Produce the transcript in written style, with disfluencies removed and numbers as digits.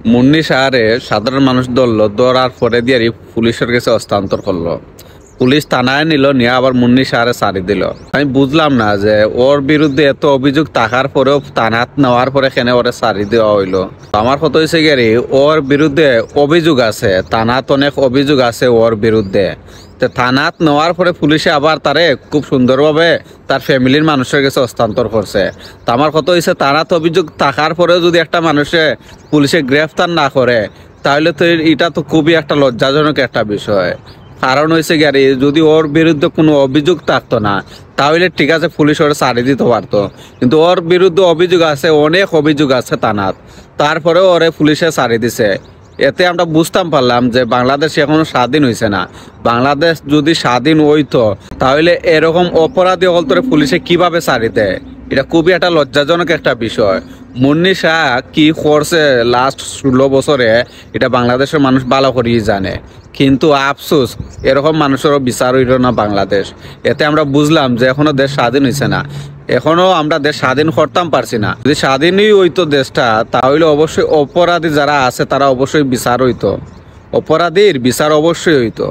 মুন্নি সাহারে সাধারণ মানুষ ধরলো, ধরার পরে দিয়ে পুলিশের কাছে হস্তান্তর করলো। পুলিশ থানায় নিল, নিয়ে আবার মুন্নি সাহারে ছাড়ি দিল। আমি বুঝলাম না যে ওর বিরুদ্ধে এত অভিযোগ থাকার পরেও থানাত নেওয়ার পরে কেন ওরে ছাড়ি দেওয়া হইলো। আমার কথা হয়েছে গেরি, ওর বিরুদ্ধে অভিযোগ আছে, থানাত অনেক অভিযোগ আছে ওর বিরুদ্ধে। থানাত নেওয়ার পরে পুলিশে আবার তারে খুব সুন্দরভাবে তার ফ্যামিলির মানুষের কাছে হস্তান্তর করছে। তো আমার কথা হয়েছে, থানাত অভিযোগ থাকার পরেও যদি একটা মানুষে পুলিশে গ্রেফতার না করে, তাহলে তো এটা তো খুবই একটা লজ্জাজনক একটা বিষয়। কারণ হয়েছে গাড়ি, যদি ওর বিরুদ্ধে কোনো অভিযোগ থাকতো না, তাহলে ঠিক আছে পুলিশ ওর ছাড়ি দিতে পারতো। কিন্তু ওর বিরুদ্ধে অভিযোগ আছে, অনেক অভিযোগ আছে থানাত, তারপরেও ওরে পুলিশে ছাড়ি দিছে। এতে আমরা বুঝতাম পারলাম যে বাংলাদেশ এখনো স্বাধীন হয়েছে না। বাংলাদেশ যদি স্বাধীন হইতো, তাহলে এরকম অপরাধী হল তোরে পুলিশে কিভাবে ছাড়ি দেয়? এটা খুবই একটা লজ্জাজনক একটা বিষয়। মুন্নি শাহ কি করছে লাস্ট 16 বছরে, এটা বাংলাদেশের মানুষ ভালো করেই জানে। কিন্তু আফসোস, এরকম মানুষেরও বিচার হইল না বাংলাদেশ। এতে আমরা বুঝলাম যে এখনো দেশ স্বাধীন হয়েছে না, এখনো আমরা দেশ স্বাধীন করতাম পারছি না। যদি স্বাধীনই হইতো দেশটা, তাহলে অবশ্যই অপরাধী যারা আছে তারা অবশ্যই বিচার হইতো, অপরাধীর বিচার অবশ্যই হইতো।